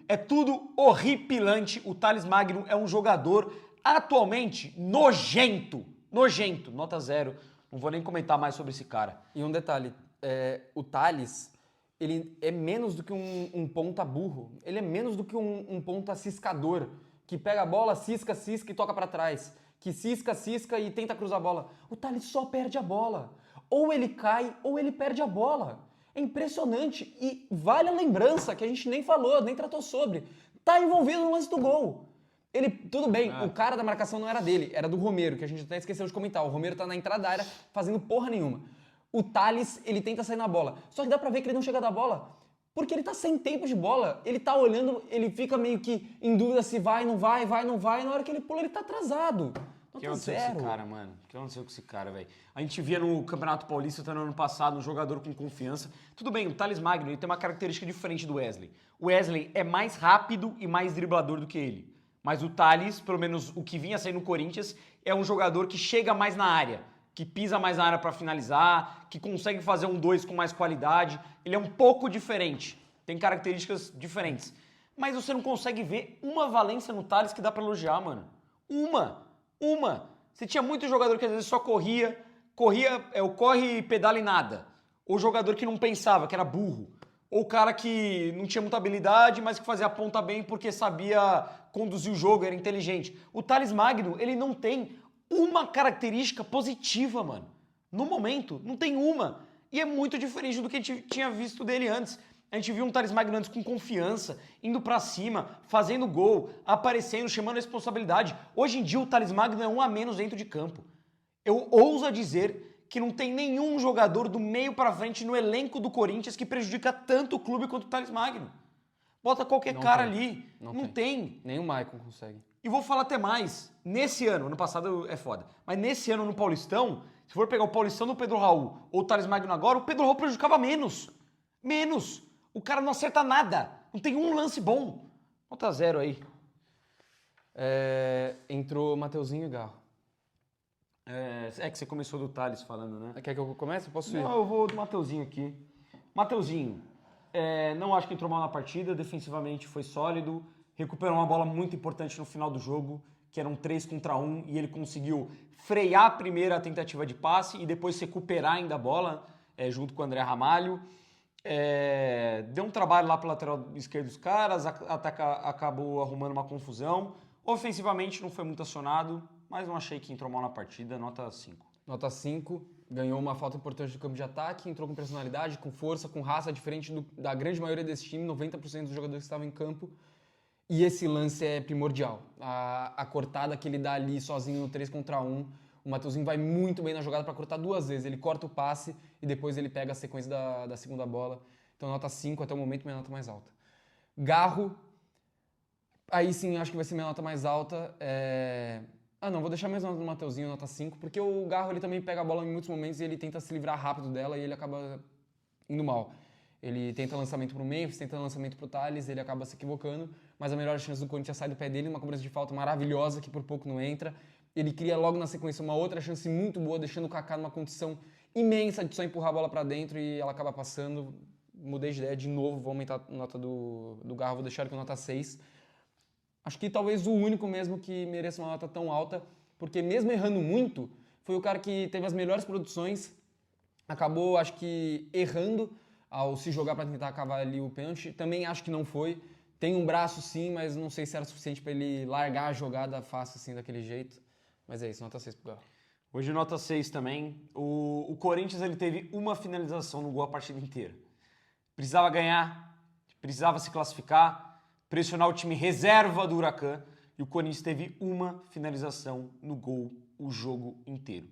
É tudo horripilante. O Thales Magno é um jogador atualmente nojento. Nojento, nota 0. Não vou nem comentar mais sobre esse cara. E um detalhe, o Thales, ele é menos do que um ponta burro. Ele é menos do que um ponta ciscador, que pega a bola, cisca e toca pra trás. Que cisca e tenta cruzar a bola. O Thales só perde a bola. Ou ele cai, ou ele perde a bola. É impressionante. E vale a lembrança, que a gente nem falou, nem tratou sobre. Tá envolvido no lance do gol. Ele, tudo bem, o cara da marcação não era dele, era do Romero, que a gente até esqueceu de comentar. O Romero tá na entrada da área fazendo porra nenhuma. O Thales, ele tenta sair na bola. Só que dá pra ver que ele não chega da bola, porque ele tá sem tempo de bola. Ele tá olhando, ele fica meio que em dúvida se vai, não vai. E na hora que ele pula, ele tá atrasado. O que aconteceu com esse cara, mano? O que aconteceu com esse cara, velho? A gente via no Campeonato Paulista, no ano passado, um jogador com confiança. Tudo bem, o Thales Magno, ele tem uma característica diferente do Wesley. O Wesley é mais rápido e mais driblador do que ele. Mas o Thales, pelo menos o que vinha sair no Corinthians, é um jogador que chega mais na área, que pisa mais na área para finalizar, que consegue fazer um 2 com mais qualidade. Ele é um pouco diferente, tem características diferentes. Mas você não consegue ver uma valência no Thales que dá para elogiar, mano. Uma. Você tinha muito jogador que às vezes só corria, o corre e pedala e nada. Ou jogador que não pensava, que era burro. Ou o cara que não tinha muita habilidade, mas que fazia a ponta bem porque sabia conduzir o jogo, era inteligente. O Thales Magno, ele não tem uma característica positiva, mano. No momento, não tem uma. E é muito diferente do que a gente tinha visto dele antes. A gente viu um Thales Magno antes com confiança, indo pra cima, fazendo gol, aparecendo, chamando a responsabilidade. Hoje em dia o Thales Magno é um a menos dentro de campo. Eu ouso dizer que não tem nenhum jogador do meio pra frente no elenco do Corinthians que prejudica tanto o clube quanto o Thales Magno. Bota qualquer cara ali. Não tem. Nem o Maicon consegue. E vou falar até mais. Nesse ano passado é foda, mas nesse ano no Paulistão, se for pegar o Paulistão do Pedro Raul ou o Thales Magno agora, o Pedro Raul prejudicava menos. Menos. O cara não acerta nada. Não tem um lance bom. Nota 0 aí. Entrou Mateuzinho e Garro. É que você começou do Thales falando, né? Quer que eu comece? Eu posso ir? Não, eu vou do Mateuzinho aqui. Mateuzinho, não acho que entrou mal na partida. Defensivamente foi sólido. Recuperou uma bola muito importante no final do jogo, que era um 3 contra 1, e ele conseguiu frear a primeira tentativa de passe e depois recuperar ainda a bola, junto com o André Ramalho. Deu um trabalho lá pela lateral esquerda dos caras, acabou arrumando uma confusão. Ofensivamente não foi muito acionado, mas não achei que entrou mal na partida, nota 5. Nota 5, ganhou uma falta importante do campo de ataque, entrou com personalidade, com força, com raça, diferente da grande maioria desse time, 90% dos jogadores que estavam em campo. E esse lance é primordial. A cortada que ele dá ali sozinho no 3 contra 1, o Mateuzinho vai muito bem na jogada para cortar 2 vezes. Ele corta o passe e depois ele pega a sequência da segunda bola. Então nota 5 até o momento, minha nota mais alta. Garro, aí sim acho que vai ser minha nota mais alta. Não, vou deixar mesmo a nota do Mateuzinho, nota 5, porque o Garro ele também pega a bola em muitos momentos e ele tenta se livrar rápido dela e ele acaba indo mal. Ele tenta lançamento pro Memphis, tenta lançamento pro Thales, ele acaba se equivocando, mas a melhor chance do Corinthians sai do pé dele, uma cobrança de falta maravilhosa que por pouco não entra. Ele cria logo na sequência uma outra chance muito boa, deixando o Kaká numa condição imensa de só empurrar a bola para dentro e ela acaba passando. Mudei de ideia de novo, vou aumentar a nota do Garro, vou deixar ele com nota 6. Acho que talvez o único mesmo que mereça uma nota tão alta, porque mesmo errando muito, foi o cara que teve as melhores produções, acabou, acho que, errando ao se jogar para tentar cavar ali o pênalti. Também acho que não foi. Tem um braço sim, mas não sei se era suficiente para ele largar a jogada fácil assim, daquele jeito. Mas é isso, nota 6 pro Garro. Hoje nota 6 também. O Corinthians ele teve uma finalização no gol a partida inteira. Precisava ganhar, precisava se classificar, pressionar o time reserva do Huracan, e o Corinthians teve uma finalização no gol o jogo inteiro.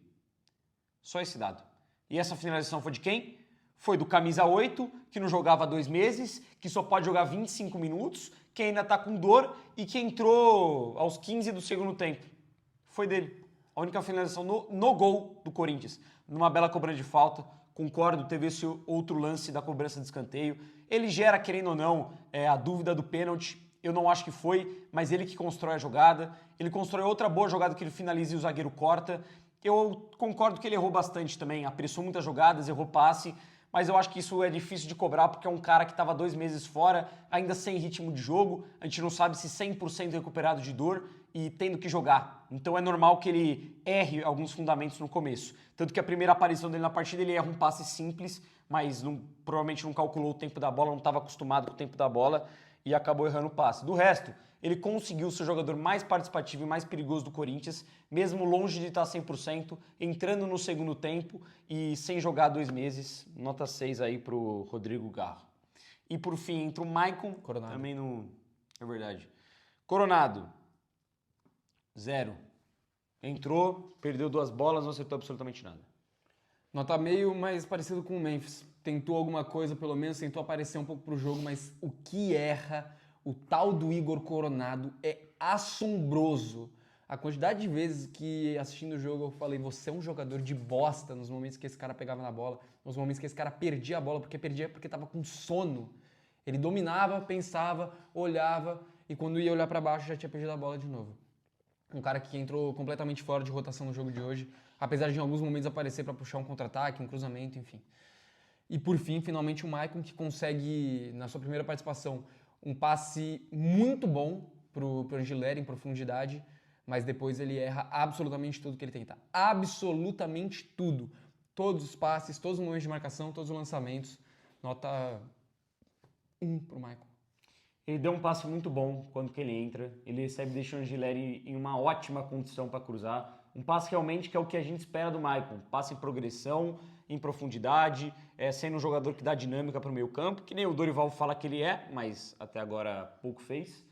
Só esse dado. E essa finalização foi de quem? Foi do camisa 8, que não jogava há 2 meses, que só pode jogar 25 minutos, que ainda tá com dor e que entrou aos 15 do segundo tempo. Foi dele. A única finalização no gol do Corinthians. Numa bela cobrança de falta. Concordo, teve esse outro lance da cobrança de escanteio. Ele gera, querendo ou não, a dúvida do pênalti. Eu não acho que foi, mas ele que constrói a jogada. Ele constrói outra boa jogada que ele finaliza e o zagueiro corta. Eu concordo que ele errou bastante também, apressou muitas jogadas, errou passe, mas eu acho que isso é difícil de cobrar porque é um cara que estava 2 meses fora, ainda sem ritmo de jogo, a gente não sabe se 100% recuperado de dor e tendo que jogar. Então é normal que ele erre alguns fundamentos no começo. Tanto que a primeira aparição dele na partida ele erra um passe simples, mas provavelmente não calculou o tempo da bola, não estava acostumado com o tempo da bola e acabou errando o passe. Do resto, ele conseguiu ser o jogador mais participativo e mais perigoso do Corinthians, mesmo longe de estar 100%, entrando no segundo tempo e sem jogar 2 meses. Nota 6 aí pro Rodrigo Garro. E por fim, entra o Maicon, Coronado. também no... É verdade. Coronado, 0. Entrou, perdeu 2 bolas, não acertou absolutamente nada. Nota meio, mais parecido com o Memphis. Tentou alguma coisa, pelo menos, tentou aparecer um pouco pro jogo, mas o que erra o tal do Igor Coronado é assombroso. A quantidade de vezes que assistindo o jogo eu falei, você é um jogador de bosta nos momentos que esse cara pegava na bola, nos momentos que esse cara perdia a bola, porque perdia porque tava com sono. Ele dominava, pensava, olhava e quando ia olhar para baixo já tinha perdido a bola de novo. Um cara que entrou completamente fora de rotação no jogo de hoje, apesar de em alguns momentos aparecer para puxar um contra-ataque, um cruzamento, enfim. E por fim, finalmente o Maicon que consegue, na sua primeira participação, um passe muito bom pro Angileri em profundidade, mas depois ele erra absolutamente tudo que ele tenta. Absolutamente tudo. Todos os passes, todos os momentos de marcação, todos os lançamentos. Nota 1 pro Maicon. Ele deu um passe muito bom quando que ele entra. Ele recebe, deixa o Angileri em uma ótima condição para cruzar. Um passe realmente que é o que a gente espera do Maicon. Passe em progressão, em profundidade, sendo um jogador que dá dinâmica para o meio campo, que nem o Dorival fala que ele é, mas até agora pouco fez.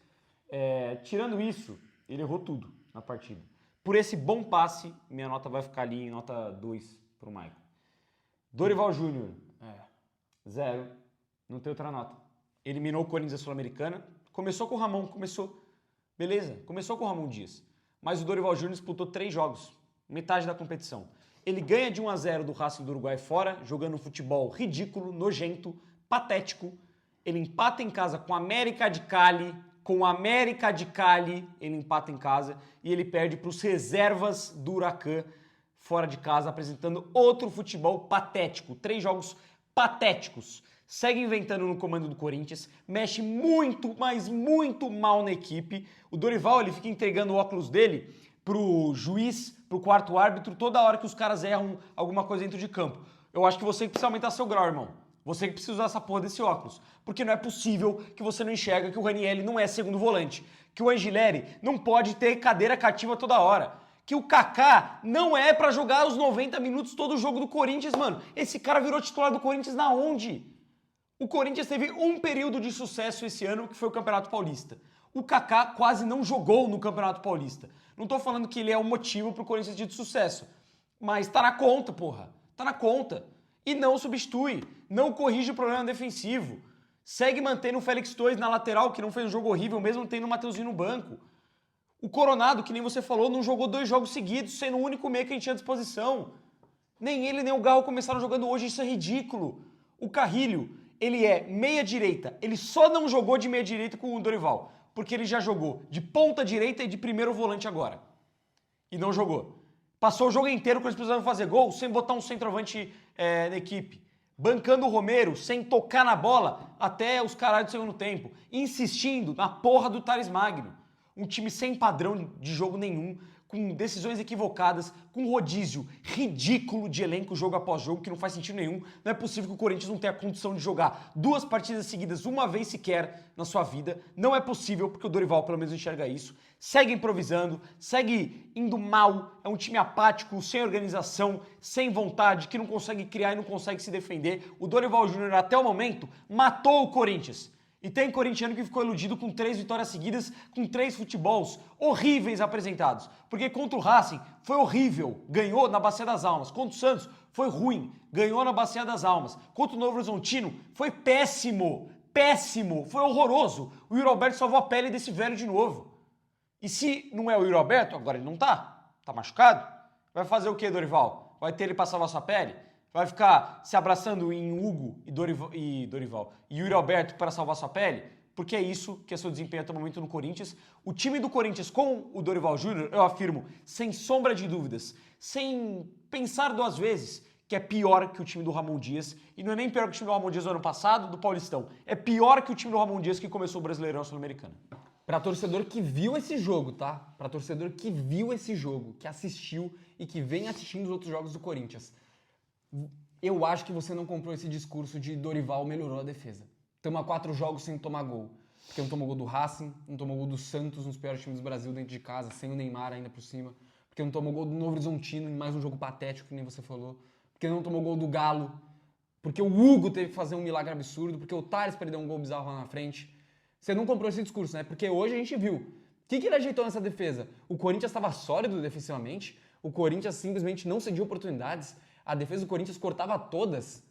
Tirando isso, ele errou tudo na partida. Por esse bom passe, minha nota vai ficar ali em nota 2 para o Maicon. Dorival Júnior, 0. Não tem outra nota. Eliminou o Corinthians da Sul-Americana. Começou com o Ramon, beleza, começou com o Ramon Dias. Mas o Dorival Júnior disputou 3 jogos, metade da competição. Ele ganha de 1-0 do Racing do Uruguai fora, jogando um futebol ridículo, nojento, patético. Ele empata em casa com o América de Cali, ele empata em casa e ele perde para os reservas do Huracan fora de casa, apresentando outro futebol patético. 3 jogos patéticos. Segue inventando no comando do Corinthians, mexe muito, mas muito mal na equipe. O Dorival ele fica entregando o óculos dele pro juiz, pro quarto árbitro, toda hora que os caras erram alguma coisa dentro de campo. Eu acho que você que precisa aumentar seu grau, irmão. Você que precisa usar essa porra desse óculos. Porque não é possível que você não enxerga que o Ranieri não é segundo volante. Que o Angileri não pode ter cadeira cativa toda hora. Que o Kaká não é pra jogar os 90 minutos todo o jogo do Corinthians, mano. Esse cara virou titular do Corinthians na onde? O Corinthians teve um período de sucesso esse ano, que foi o Campeonato Paulista. O Kaká quase não jogou no Campeonato Paulista. Não tô falando que ele é o motivo pro Corinthians ter sucesso. Mas tá na conta, porra. Tá na conta. E não substitui. Não corrige o problema defensivo. Segue mantendo o Félix Torres na lateral, que não fez um jogo horrível, mesmo tendo o Mateuzinho no banco. O Coronado, que nem você falou, não jogou 2 jogos seguidos, sendo o único meio que a gente tinha à disposição. Nem ele, nem o Garro começaram jogando hoje, isso é ridículo. O Carrilho, ele é meia-direita. Ele só não jogou de meia-direita com o Dorival, porque ele já jogou de ponta-direita e de primeiro volante agora. E não jogou. Passou o jogo inteiro quando eles precisavam fazer gol, sem botar um centroavante na equipe. Bancando o Romero, sem tocar na bola, até os caralhos do segundo tempo. Insistindo na porra do Thales Magno. Um time sem padrão de jogo nenhum, com decisões equivocadas, com rodízio ridículo de elenco jogo após jogo, que não faz sentido nenhum. Não é possível que o Corinthians não tenha condição de jogar 2 partidas seguidas uma vez sequer na sua vida. Não é possível, porque o Dorival pelo menos enxerga isso. Segue improvisando, segue indo mal. É um time apático, sem organização, sem vontade, que não consegue criar e não consegue se defender. O Dorival Júnior, até o momento, matou o Corinthians. E tem corintiano que ficou iludido com 3 vitórias seguidas, com 3 futebols horríveis apresentados. Porque contra o Racing foi horrível, ganhou na Bacia das Almas. Contra o Santos foi ruim, ganhou na Bacia das Almas. Contra o Novo Horizontino foi péssimo, foi horroroso. O Yuri Alberto salvou a pele desse velho de novo. E se não é o Yuri Alberto, agora ele não tá machucado, vai fazer o que, Dorival? Vai ter ele pra salvar sua pele? Vai ficar se abraçando em Hugo e Yuri Alberto para salvar sua pele? Porque é isso que é seu desempenho até o momento no Corinthians. O time do Corinthians com o Dorival Júnior, eu afirmo, sem sombra de dúvidas, sem pensar duas vezes, que é pior que o time do Ramon Dias, e não é nem pior que o time do Ramon Dias do ano passado, do Paulistão, é pior que o time do Ramon Dias que começou o Brasileirão Sul-Americano. Pra torcedor que viu esse jogo, tá? Pra torcedor que viu esse jogo, que assistiu e que vem assistindo os outros jogos do Corinthians, eu acho que você não comprou esse discurso de Dorival melhorou a defesa. Estamos há 4 jogos sem tomar gol. Porque não tomou gol do Racing, não tomou gol do Santos, um dos piores times do Brasil dentro de casa, sem o Neymar ainda por cima. Porque não tomou gol do Novo Horizontino em mais um jogo patético, que nem você falou. Porque não tomou gol do Galo. Porque o Hugo teve que fazer um milagre absurdo. Porque o Thales perdeu um gol bizarro lá na frente. Você não comprou esse discurso, né? Porque hoje a gente viu. O que ele ajeitou nessa defesa? O Corinthians estava sólido defensivamente. O Corinthians simplesmente não cedia oportunidades. A defesa do Corinthians cortava todas.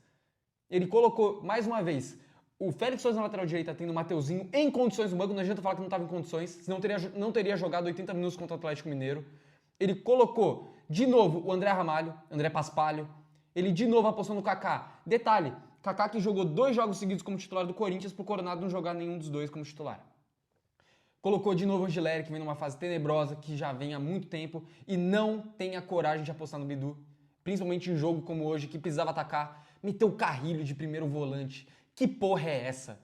Ele colocou, mais uma vez, o Félix Souza na lateral direita tendo o Mateuzinho em condições no banco. Não adianta falar que não estava em condições, senão não teria jogado 80 minutos contra o Atlético Mineiro. Ele colocou, de novo, o André Ramalho, André Paspalho. Ele, de novo, apostou no Kaká. Detalhe, Kaká que jogou 2 jogos seguidos como titular do Corinthians, pro Coronado não jogar nenhum dos 2 como titular. Colocou de novo o Angileri, que vem numa fase tenebrosa, que já vem há muito tempo, e não tem a coragem de apostar no Bidu, principalmente em jogo como hoje, que precisava atacar. Meteu o Carrilho de primeiro volante. Que porra é essa?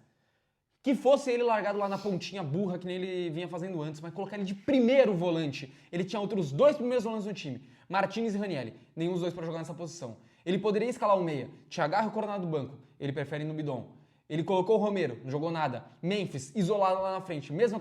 Que fosse ele largado lá na pontinha burra, que nem ele vinha fazendo antes, mas colocar ele de primeiro volante. Ele tinha outros 2 primeiros volantes no time, Martins e Ranieri, nenhum dos 2 para jogar nessa posição. Ele poderia escalar o meia, Thiago e o Coronado do banco, ele prefere ir no bidon. Ele colocou o Romero, não jogou nada. Memphis, isolado lá na frente. Mesmo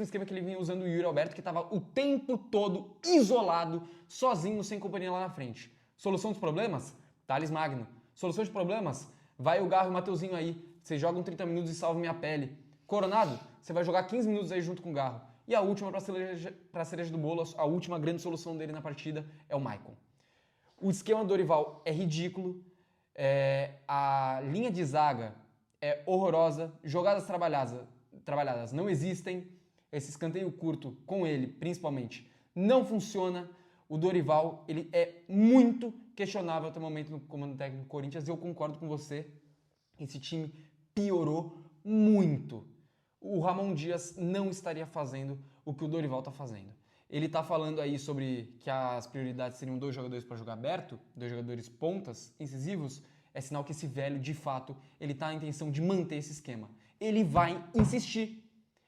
esquema que ele vinha usando o Yuri Alberto, que estava o tempo todo isolado, sozinho, sem companhia lá na frente. Solução dos problemas? Thales Magno. Solução de problemas? Vai o Garro e o Mateuzinho aí. Vocês jogam 30 minutos e salvam minha pele. Coronado, você vai jogar 15 minutos aí junto com o Garro. E a última, para a cereja do bolo, a última grande solução dele na partida é o Maicon. O esquema do Dorival é ridículo. A linha de zaga é horrorosa. Jogadas trabalhadas não existem. Esse escanteio curto com ele, principalmente, não funciona. O Dorival, ele é muito questionável até o momento no comando técnico do Corinthians. E eu concordo com você. Esse time piorou muito. O Ramon Dias não estaria fazendo o que o Dorival está fazendo. Ele está falando aí sobre que as prioridades seriam 2 jogadores para jogar aberto, 2 jogadores pontas, incisivos. É sinal que esse velho, de fato, ele está na intenção de manter esse esquema. Ele vai insistir.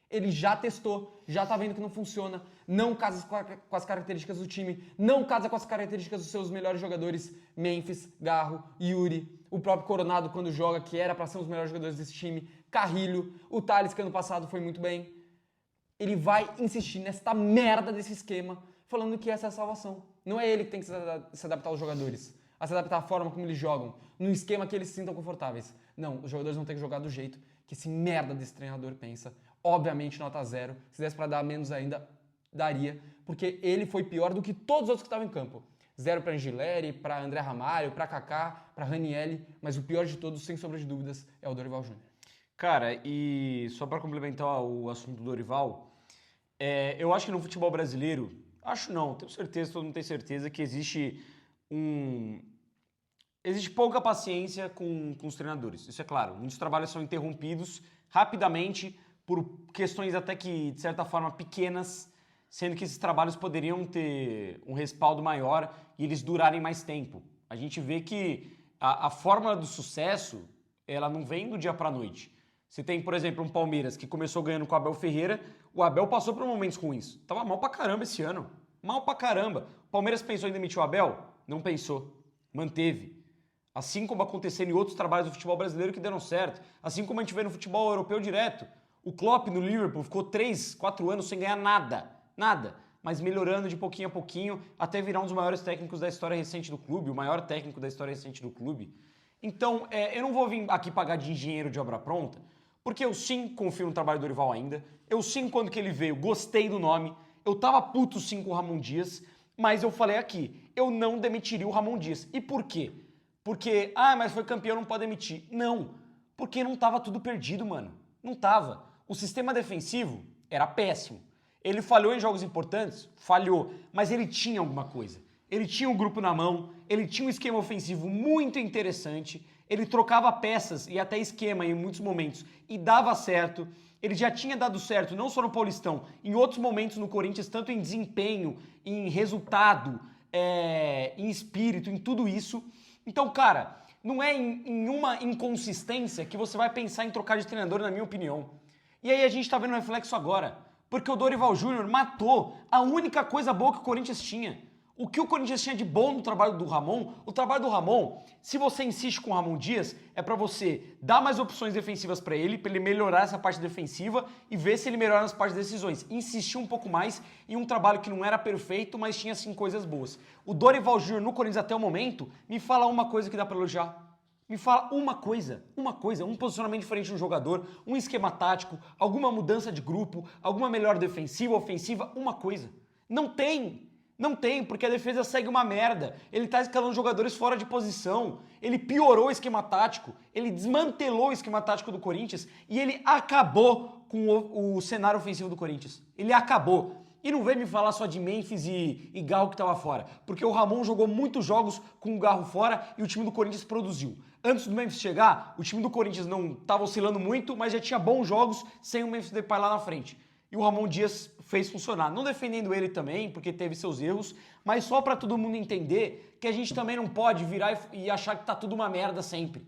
Ele já testou, já está vendo que não funciona, não casa com as características do time, não casa com as características dos seus melhores jogadores, Memphis, Garro, Yuri, o próprio Coronado quando joga, que era para ser um dos melhores jogadores desse time, Carrilho, o Thales, que ano passado foi muito bem. Ele vai insistir nesta merda desse esquema, falando que essa é a salvação. Não é ele que tem que se adaptar aos jogadores, a se adaptar à forma como eles jogam, no esquema que eles se sintam confortáveis. Não, os jogadores vão ter que jogar do jeito que esse merda desse treinador pensa. Obviamente, nota 0. Se desse para dar menos ainda, daria. Porque ele foi pior do que todos os outros que estavam em campo. 0 para Angileri, para André Ramalho, para Kaká, para Ranieri. Mas o pior de todos, sem sombra de dúvidas, é o Dorival Júnior. Cara, e só para complementar o assunto do Dorival, eu acho que no futebol brasileiro, acho não, tenho certeza, todo mundo tem certeza que existe pouca paciência com os treinadores. Isso é claro. Muitos trabalhos são interrompidos rapidamente por questões até que, de certa forma, pequenas, sendo que esses trabalhos poderiam ter um respaldo maior e eles durarem mais tempo. A gente vê que a fórmula do sucesso, ela não vem do dia para a noite. Você tem, por exemplo, um Palmeiras que começou ganhando com o Abel Ferreira, o Abel passou por momentos ruins. Tava mal pra caramba esse ano. Mal pra caramba. O Palmeiras pensou em demitir o Abel? Não pensou. Manteve. Assim como aconteceu em outros trabalhos do futebol brasileiro que deram certo. Assim como a gente vê no futebol europeu direto. O Klopp no Liverpool ficou 3, 4 anos sem ganhar nada. Nada. Mas melhorando de pouquinho a pouquinho até virar um dos maiores técnicos da história recente do clube. O maior técnico da história recente do clube. Então, eu não vou vir aqui pagar de engenheiro de obra pronta, porque eu sim confio no trabalho do Dorival ainda. Eu sim, quando que ele veio, gostei do nome. Eu tava puto sim com o Ramon Dias, mas eu falei aqui, eu não demitiria o Ramon Dias. E por quê? Porque, mas foi campeão, não pode demitir. Não, porque não tava tudo perdido, mano. Não tava. O sistema defensivo era péssimo. Ele falhou em jogos importantes? Falhou. Mas ele tinha alguma coisa. Ele tinha um grupo na mão, ele tinha um esquema ofensivo muito interessante, ele trocava peças e até esquema em muitos momentos e dava certo. Ele já tinha dado certo, não só no Paulistão, em outros momentos no Corinthians, tanto em desempenho, em resultado, em espírito, em tudo isso. Então, cara, não é em uma inconsistência que você vai pensar em trocar de treinador, na minha opinião. E aí a gente tá vendo o reflexo agora, porque o Dorival Júnior matou a única coisa boa que o Corinthians tinha. O que o Corinthians tinha de bom no trabalho do Ramon, o trabalho do Ramon, se você insiste com o Ramon Dias, é pra você dar mais opções defensivas pra ele melhorar essa parte defensiva e ver se ele melhora nas partes de decisões. Insistir um pouco mais em um trabalho que não era perfeito, mas tinha sim coisas boas. O Dorival Júnior no Corinthians até o momento, me fala uma coisa que dá pra elogiar. Me fala uma coisa, um posicionamento diferente no jogador, um esquema tático, alguma mudança de grupo, alguma melhor defensiva, ofensiva, uma coisa. Não tem. Não tem, porque a defesa segue uma merda. Ele tá escalando jogadores fora de posição. Ele piorou o esquema tático. Ele desmantelou o esquema tático do Corinthians e ele acabou com o cenário ofensivo do Corinthians. Ele acabou. E não vem me falar só de Memphis e Garro que tava fora. Porque o Ramon jogou muitos jogos com o Garro fora e o time do Corinthians produziu. Antes do Memphis chegar, o time do Corinthians não tava oscilando muito, mas já tinha bons jogos sem o Memphis Depay lá na frente. E o Ramon Dias fez funcionar. Não defendendo ele também, porque teve seus erros, mas só para todo mundo entender que a gente também não pode virar e achar que tá tudo uma merda sempre.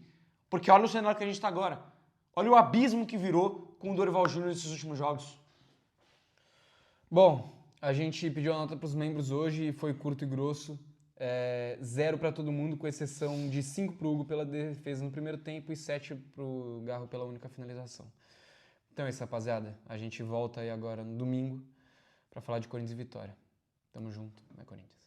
Porque olha o cenário que a gente tá agora. Olha o abismo que virou com o Dorival Júnior nesses últimos jogos. Bom, a gente pediu a nota para os membros hoje e foi curto e grosso. 0 para todo mundo, com exceção de 5 para o Hugo pela defesa no primeiro tempo e 7 para o Garro pela única finalização. Então é isso, rapaziada. A gente volta aí agora no domingo para falar de Corinthians e Vitória. Tamo junto, vai Corinthians.